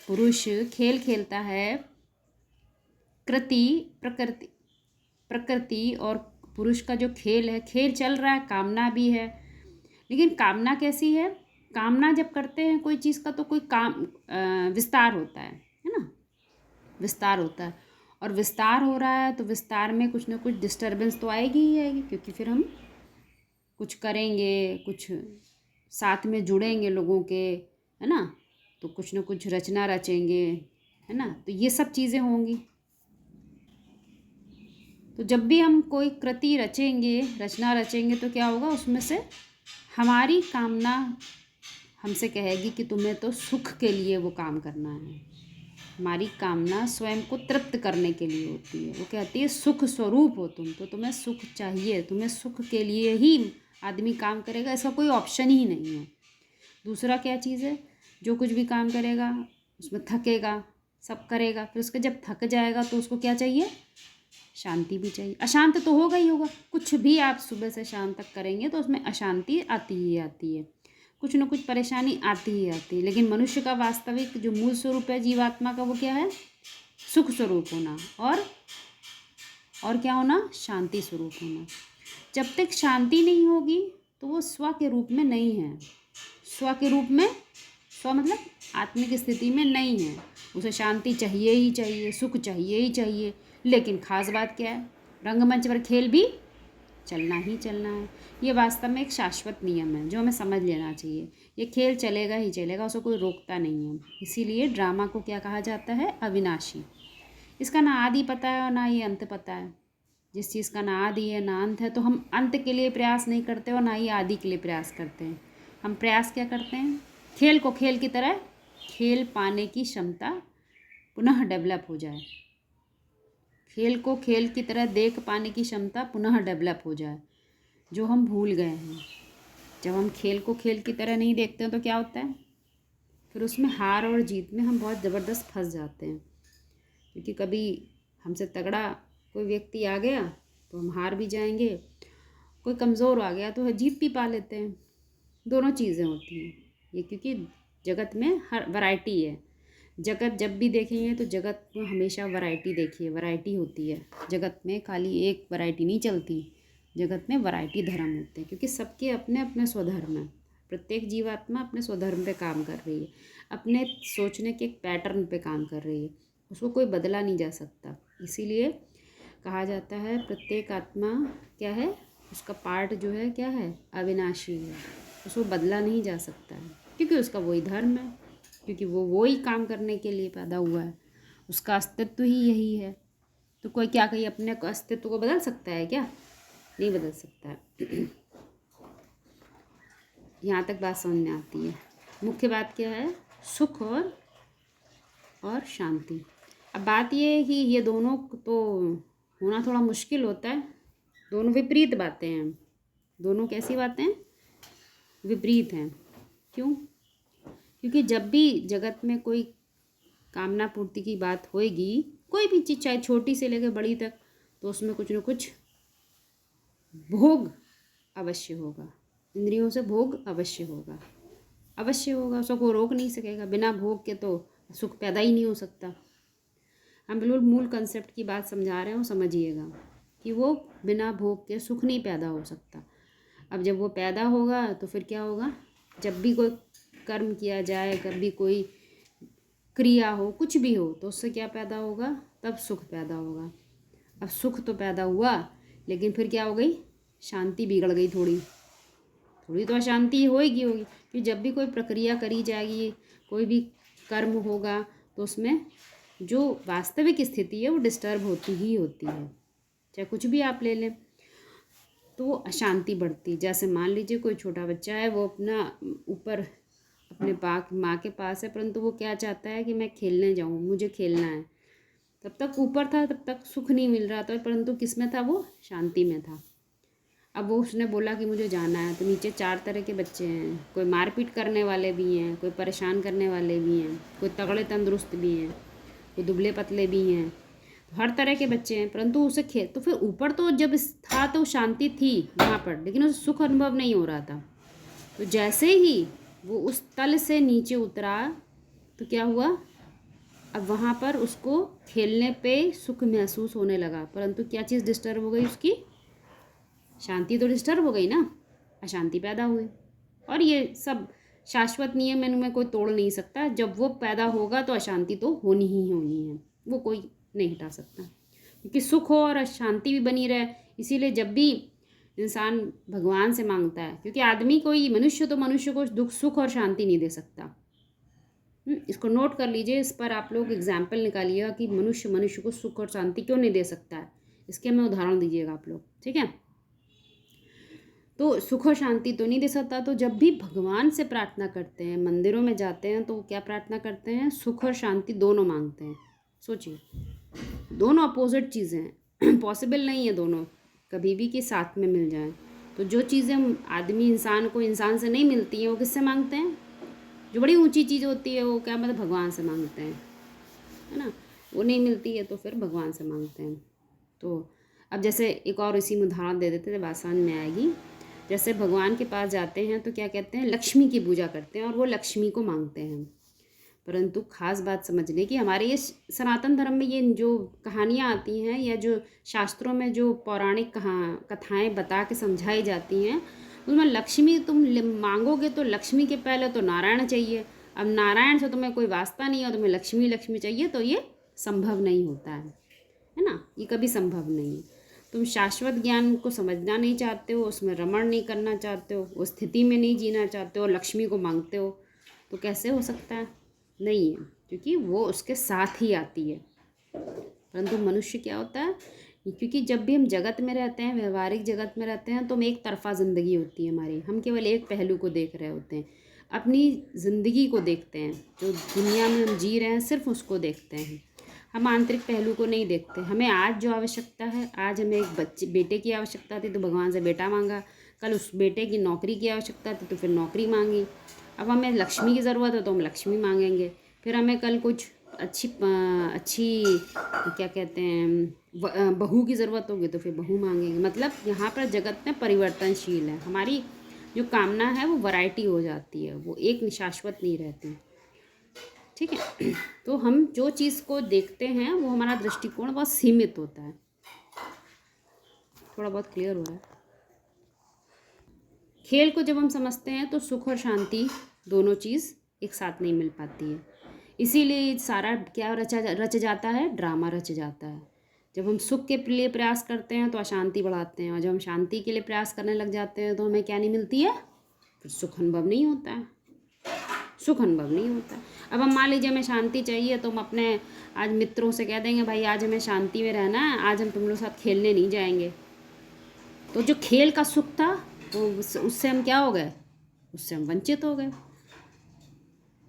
पुरुष खेल खेलता है प्रकृति और पुरुष का जो खेल है, खेल चल रहा है, कामना भी है। लेकिन कामना कैसी है? कामना जब करते हैं कोई चीज़ का तो कोई काम विस्तार होता है ना, विस्तार होता है। और विस्तार हो रहा है तो विस्तार में कुछ ना कुछ डिस्टर्बेंस तो आएगी ही आएगी, क्योंकि फिर हम कुछ करेंगे, कुछ साथ में जुड़ेंगे लोगों के, है ना, तो कुछ ना कुछ रचना रचेंगे, है ना, तो ये सब चीज़ें होंगी। तो जब भी हम कोई कृति रचेंगे, रचना रचेंगे, तो क्या होगा, उसमें से हमारी कामना हमसे कहेगी कि तुम्हें तो सुख के लिए वो काम करना है। हमारी कामना स्वयं को तृप्त करने के लिए होती है। वो कहती है सुख स्वरूप हो तुम, तो तुम्हें सुख चाहिए, तुम्हें सुख के लिए ही आदमी काम करेगा, ऐसा कोई ऑप्शन ही नहीं है। दूसरा क्या चीज़ है, जो कुछ भी काम करेगा उसमें थकेगा, सब करेगा, फिर उसके जब थक जाएगा तो उसको क्या चाहिए, शांति भी चाहिए। अशांत तो होगा ही होगा, कुछ भी आप सुबह से शाम तक करेंगे तो उसमें अशांति आती ही आती है, कुछ ना कुछ परेशानी आती ही आती है। लेकिन मनुष्य का वास्तविक जो मूल स्वरूप है जीवात्मा का, वो क्या है, सुख स्वरूप होना और क्या होना, शांति स्वरूप होना। जब तक शांति नहीं होगी तो वो स्व के रूप में नहीं है, स्व के रूप में, स्व मतलब आत्मिक स्थिति में नहीं है। उसे शांति चाहिए ही चाहिए, सुख चाहिए ही चाहिए। लेकिन खास बात क्या है, रंगमंच पर खेल भी चलना ही चलना है। ये वास्तव में एक शाश्वत नियम है जो हमें समझ लेना चाहिए। ये खेल चलेगा ही चलेगा, उसे कोई रोकता नहीं है। इसीलिए ड्रामा को क्या कहा जाता है, अविनाशी। इसका ना आदि पता है और ना ही अंत पता है। जिस चीज़ का ना आदि है ना अंत है, तो हम अंत के लिए प्रयास नहीं करते और ना ही आदि के लिए प्रयास करते हैं। हम प्रयास क्या करते हैं, खेल को खेल की तरह खेल पाने की क्षमता पुनः डेवलप हो जाए, खेल को खेल की तरह देख पाने की क्षमता पुनः डेवलप हो जाए, जो हम भूल गए हैं। जब हम खेल को खेल की तरह नहीं देखते हैं तो क्या होता है, फिर उसमें हार और जीत में हम बहुत ज़बरदस्त फंस जाते हैं। क्योंकि कभी हमसे तगड़ा कोई व्यक्ति आ गया तो हम हार भी जाएंगे, कोई कमज़ोर आ गया तो जीत भी पा लेते हैं। दोनों चीज़ें होती हैं ये, क्योंकि जगत में हर वैरायटी है। जगत जब भी देखेंगे तो जगत में हमेशा वैरायटी देखिए, वैरायटी होती है जगत में, खाली एक वैरायटी नहीं चलती। जगत में वैरायटी धर्म होते हैं, क्योंकि सबके अपने अपने स्वधर्म हैं। प्रत्येक जीवात्मा अपने स्वधर्म पे काम कर रही है, अपने सोचने के एक पैटर्न पे काम कर रही है, उसको कोई बदला नहीं जा सकता। इसीलिए कहा जाता है प्रत्येक आत्मा क्या है, उसका पार्ट जो है क्या है, अविनाशी है, उसको बदला नहीं जा सकता है, क्योंकि उसका वही धर्म है, क्योंकि वो वही काम करने के लिए पैदा हुआ है, उसका अस्तित्व ही यही है। तो कोई क्या कहीं अपने अस्तित्व को बदल सकता है क्या, नहीं बदल सकता है। यहाँ तक बात समझ में आती है। मुख्य बात क्या है, सुख और शांति। अब बात ये है कि ये दोनों तो होना थोड़ा मुश्किल होता है, दोनों विपरीत बातें हैं। दोनों कैसी बातें हैं, विपरीत हैं। क्यों, क्योंकि जब भी जगत में कोई कामना पूर्ति की बात होएगी, कोई भी चीज़ चाहे छोटी से लेकर बड़ी तक, तो उसमें कुछ न कुछ भोग अवश्य होगा, इंद्रियों से भोग अवश्य होगा, अवश्य होगा। उसको कोई रोक नहीं सकेगा। बिना भोग के तो सुख पैदा ही नहीं हो सकता। हम बिल्कुल मूल कंसेप्ट की बात समझा रहे हो, समझिएगा कि वो बिना भोग के सुख नहीं पैदा हो सकता। अब जब वो पैदा होगा तो फिर क्या होगा, जब भी कोई कर्म किया जाए, कभी कोई क्रिया हो, कुछ भी हो, तो उससे क्या पैदा होगा, तब सुख पैदा होगा। अब सुख तो पैदा हुआ, लेकिन फिर क्या हो गई, शांति बिगड़ गई, थोड़ी तो अशांति होगी। कि जब भी कोई प्रक्रिया करी जाएगी, कोई भी कर्म होगा, तो उसमें जो वास्तविक स्थिति है वो डिस्टर्ब होती ही होती है। चाहे कुछ भी आप ले लें तो वो अशांति बढ़ती। जैसे मान लीजिए कोई छोटा बच्चा है, वो अपना ऊपर अपने माँ के पास है, परंतु वो क्या चाहता है कि मैं खेलने जाऊँ, मुझे खेलना है। तब तक ऊपर था, तब तक सुख नहीं मिल रहा था, परंतु किस में था, वो शांति में था। अब वो उसने बोला कि मुझे जाना है, तो नीचे 4 तरह के बच्चे हैं। कोई मारपीट करने वाले भी हैं, कोई परेशान करने वाले भी हैं, कोई तगड़े तंदुरुस्त भी हैं, कोई दुबले पतले भी हैं, तो हर तरह के बच्चे हैं। परंतु उसे तो फिर ऊपर तो जब था तो शांति थी वहाँ पर, लेकिन उसे सुख अनुभव नहीं हो रहा था। तो जैसे ही वो उस तल से नीचे उतरा तो क्या हुआ, अब वहाँ पर उसको खेलने पे सुख महसूस होने लगा, परंतु क्या चीज़ डिस्टर्ब हो गई उसकी? शांति तो डिस्टर्ब हो गई ना, अशांति पैदा हुई। और ये सब शाश्वत नियम इनमें कोई तोड़ नहीं सकता। जब वो पैदा होगा तो अशांति तो होनी ही होनी है, वो कोई नहीं हटा सकता, क्योंकि सुख हो और अशांति भी बनी रहे। इसीलिए जब भी इंसान भगवान से मांगता है, क्योंकि आदमी कोई मनुष्य तो मनुष्य को दुख सुख और शांति नहीं दे सकता। इसको नोट कर लीजिए, इस पर आप लोग एग्जाम्पल निकालिएगा कि मनुष्य मनुष्य को सुख और शांति क्यों नहीं दे सकता है। इसके हमें उदाहरण दीजिएगा आप लोग, ठीक है। तो सुख और शांति तो नहीं दे सकता, तो जब भी भगवान से प्रार्थना करते हैं, मंदिरों में जाते हैं, तो वो क्या प्रार्थना करते हैं? सुख और शांति दोनों मांगते हैं। सोचिए, दोनों अपोजिट चीज़ें हैं पॉसिबल नहीं है दोनों कभी भी कि साथ में मिल जाएं। तो जो चीज़ें आदमी इंसान को इंसान से नहीं मिलती हैं, वो किससे मांगते हैं? जो बड़ी ऊंची चीज़ होती है वो क्या मतलब भगवान से मांगते हैं, है ना। वो नहीं मिलती है तो फिर भगवान से मांगते हैं। तो अब जैसे एक और इसी में उदाहरण दे देते हैं, जब आसान में आएगी। जैसे भगवान के पास जाते हैं तो क्या कहते हैं? लक्ष्मी की पूजा करते हैं और वो लक्ष्मी को मांगते हैं। परंतु खास बात समझ लें कि हमारे ये सनातन धर्म में ये जो कहानियाँ आती हैं या जो शास्त्रों में जो पौराणिक कथाएं बता के समझाई जाती हैं, उसमें लक्ष्मी तुम मांगोगे तो लक्ष्मी के पहले तो नारायण चाहिए। अब नारायण से तुम्हें कोई वास्ता नहीं है, तुम्हें लक्ष्मी लक्ष्मी चाहिए, तो ये संभव नहीं होता है ना। ये कभी संभव नहीं है। तुम शाश्वत ज्ञान को समझना नहीं चाहते हो, उसमें रमण नहीं करना चाहते हो, उस स्थिति में नहीं जीना चाहते हो, लक्ष्मी को मांगते हो, तो कैसे हो सकता है? नहीं है, क्योंकि वो उसके साथ ही आती है। परंतु मनुष्य क्या होता है, क्योंकि जब भी हम जगत में रहते हैं, व्यवहारिक जगत में रहते हैं, तो हम एक तरफा ज़िंदगी होती है हमारी। हम केवल एक पहलू को देख रहे होते हैं, अपनी ज़िंदगी को देखते हैं, जो दुनिया में हम जी रहे हैं सिर्फ उसको देखते हैं। हम आंतरिक पहलू को नहीं देखते। हमें आज जो आवश्यकता है, आज हमें एक बेटे की आवश्यकता थी तो भगवान से बेटा मांगा, कल उस बेटे की नौकरी की आवश्यकता थी तो फिर नौकरी मांगी, अब हमें लक्ष्मी की ज़रूरत है तो हम लक्ष्मी मांगेंगे, फिर हमें कल कुछ अच्छी क्या कहते हैं बहू की ज़रूरत होगी तो फिर बहू मांगेंगे। मतलब यहाँ पर जगत में परिवर्तनशील है, हमारी जो कामना है वो वैरायटी हो जाती है, वो एक शाश्वत नहीं रहती, ठीक है। तो हम जो चीज़ को देखते हैं वो हमारा दृष्टिकोण बहुत सीमित होता है। थोड़ा बहुत क्लियर हो रहा है? खेल को जब हम समझते हैं तो सुख और शांति दोनों चीज़ एक साथ नहीं मिल पाती है। इसीलिए सारा क्या रच जाता है? ड्रामा रच जाता है। जब हम सुख के लिए प्रयास करते हैं तो अशांति बढ़ाते हैं, और जब हम शांति के लिए प्रयास करने लग जाते हैं तो हमें क्या नहीं मिलती है? फिर सुख अनुभव नहीं होता है, सुख अनुभव नहीं होता। अब हम मान लीजिए हमें शांति चाहिए तो हम अपने आज मित्रों से कह देंगे भाई आज हमें शांति में रहना है, आज हम तुम लोग साथ खेलने नहीं जाएंगे। तो जो खेल का सुख था वो उससे हम क्या हो गए? उससे हम वंचित हो गए।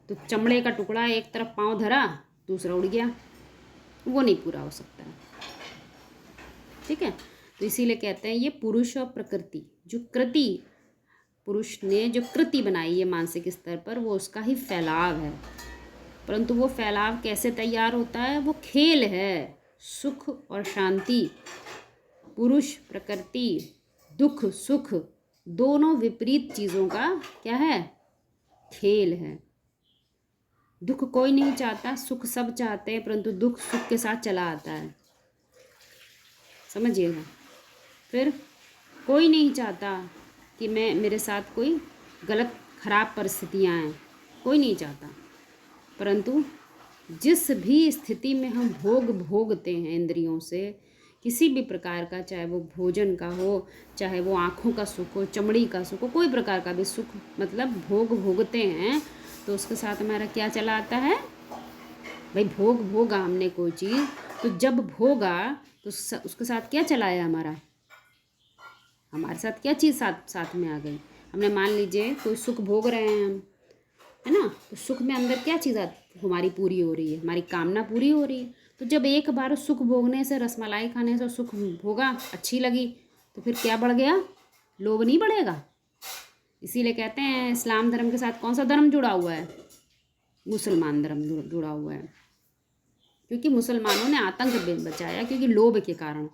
तो चमड़े का टुकड़ा एक तरफ पाँव धरा, दूसरा उड़ गया, वो नहीं पूरा हो सकता है, ठीक है। तो इसीलिए कहते हैं ये पुरुष और प्रकृति, जो कृति पुरुष ने जो कृति बनाई है मानसिक स्तर पर, वो उसका ही फैलाव है। परंतु वो फैलाव कैसे तैयार होता है? वो खेल है। सुख और शांति, पुरुष प्रकृति, दुख सुख, दोनों विपरीत चीज़ों का क्या है? खेल है। दुख कोई नहीं चाहता, सुख सब चाहते हैं, परंतु दुख सुख के साथ चला आता है, समझिएगा। फिर कोई नहीं चाहता कि मेरे साथ कोई गलत खराब परिस्थितियाँ आएँ, कोई नहीं चाहता। परंतु जिस भी स्थिति में हम भोगते हैं इंद्रियों से किसी भी प्रकार का, चाहे वो भोजन का हो, चाहे वो आँखों का सुख हो, चमड़ी का सुख हो, कोई प्रकार का भी सुख, मतलब भोगते हैं, तो उसके साथ हमारा क्या चला आता है? भाई भोगा हमने कोई चीज़, तो जब भोगा तो उसके साथ क्या चला है? हमारे साथ क्या चीज़ साथ में आ गई? हमने मान लीजिए कोई सुख भोग रहे हैं हम, है ना, तो सुख में अंदर क्या चीज़ हमारी पूरी हो रही है? हमारी कामना पूरी हो रही है। तो जब एक बार सुख भोगने से, रसमलाई खाने से सुख भोगा, अच्छी लगी, तो फिर क्या बढ़ गया? लोभ नहीं बढ़ेगा? इसीलिए कहते हैं इस्लाम धर्म के साथ कौन सा धर्म जुड़ा हुआ है? मुसलमान धर्म जुड़ा हुआ है, क्योंकि मुसलमानों ने आतंक बचाया, क्योंकि लोभ के कारण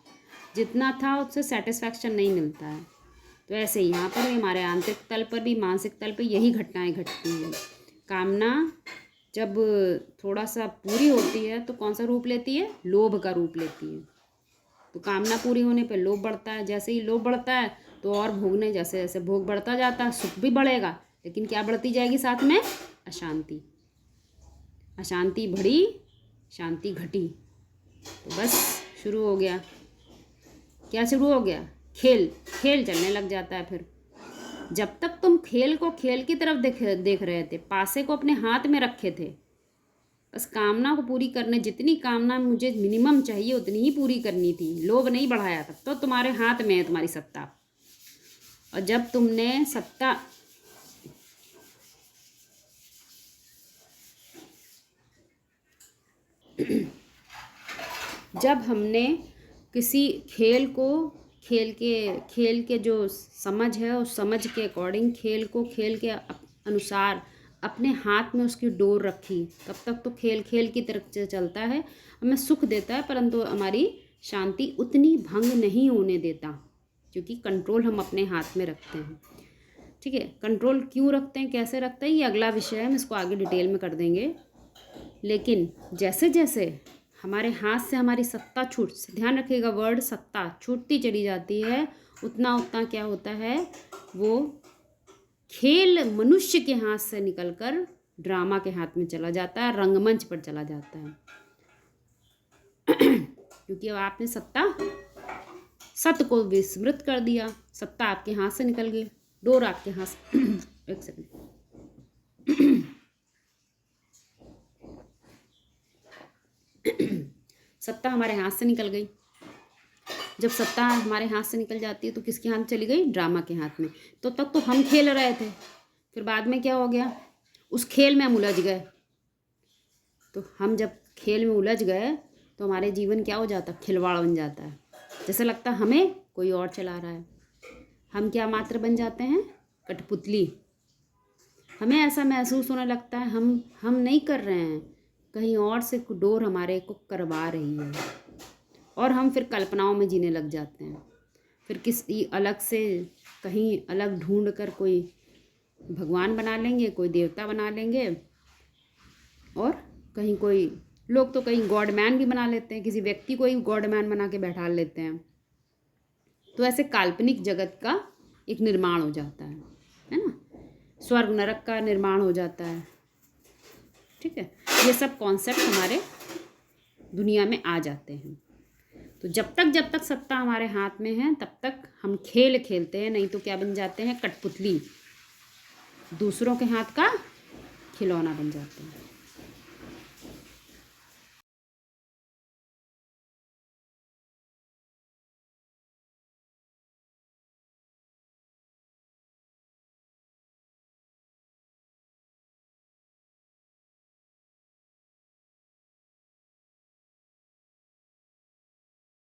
जितना था उससे सेटिस्फैक्शन नहीं मिलता है। तो ऐसे ही यहाँ पर भी हमारे आंतरिक तल पर भी, मानसिक तल पर यही घटनाएं घटती हैं। कामना जब थोड़ा सा पूरी होती है तो कौन सा रूप लेती है? लोभ का रूप लेती है। तो कामना पूरी होने पे लोभ बढ़ता है, जैसे ही लोभ बढ़ता है तो और भोगने, जैसे जैसे भोग बढ़ता जाता है सुख भी बढ़ेगा, लेकिन क्या बढ़ती जाएगी साथ में? अशांति। अशांति बढ़ी, शांति घटी। तो बस शुरू हो गया, क्या शुरू हो गया? खेल। खेल चलने लग जाता है। फिर जब तक तुम खेल को खेल की तरफ देख रहे थे, पासे को अपने हाथ में रखे थे, बस कामना को पूरी करने, जितनी कामना मुझे मिनिमम चाहिए उतनी ही पूरी करनी थी, लोभ नहीं बढ़ाया था, तो तुम्हारे हाथ में है तुम्हारी सत्ता। और जब तुमने सत्ता जब हमने किसी खेल को, खेल के जो समझ है उस समझ के अकॉर्डिंग खेल को खेल के अनुसार अपने हाथ में उसकी डोर रखी, तब तक तो खेल खेल की तरफ से चलता है, हमें सुख देता है, परंतु हमारी शांति उतनी भंग नहीं होने देता, क्योंकि कंट्रोल हम अपने हाथ में रखते हैं। ठीक है, कंट्रोल क्यों रखते हैं, कैसे रखते हैं, ये अगला विषय है, हम इसको आगे डिटेल में कर देंगे। लेकिन जैसे जैसे हमारे हाथ से हमारी सत्ता ध्यान रखिएगा, वर्ड सत्ता छूटती चली जाती है, उतना उतना क्या होता है, वो खेल मनुष्य के हाथ से निकलकर ड्रामा के हाथ में चला जाता है, रंगमंच पर चला जाता है। क्योंकि अब आपने सत्य को विस्मृत कर दिया, सत्ता आपके हाथ से निकल गई, डोर आपके हाथ से एक सेकंड सत्ता हमारे हाथ से निकल गई। जब सत्ता हमारे हाथ से निकल जाती है तो किसके हाथ में चली गई? ड्रामा के हाथ में। तो तब तो हम खेल रहे थे, फिर बाद में क्या हो गया? उस खेल में हम उलझ गए। तो हम जब खेल में उलझ गए तो हमारे जीवन क्या हो जाता? खिलवाड़ बन जाता है, जैसे लगता है हमें कोई और चला रहा है। हम क्या मात्र बन जाते हैं? कठपुतली। हमें ऐसा महसूस होने लगता है हम नहीं कर रहे हैं, कहीं और से डोर हमारे को करवा रही है, और हम फिर कल्पनाओं में जीने लग जाते हैं। फिर किसी अलग से कहीं अलग ढूंढ कर कोई भगवान बना लेंगे, कोई देवता बना लेंगे, और कहीं कोई लोग तो कहीं गॉड मैन भी बना लेते हैं, किसी व्यक्ति को ही गॉड मैन बना के बैठा लेते हैं। तो ऐसे काल्पनिक जगत का एक निर्माण हो जाता है ना, स्वर्ग नरक का निर्माण हो जाता है। ठीक है, ये सब कॉन्सेप्ट हमारे दुनिया में आ जाते हैं। तो जब तक सत्ता हमारे हाथ में है तब तक हम खेल खेलते हैं, नहीं तो क्या बन जाते हैं? कठपुतली, दूसरों के हाथ का खिलौना बन जाते हैं।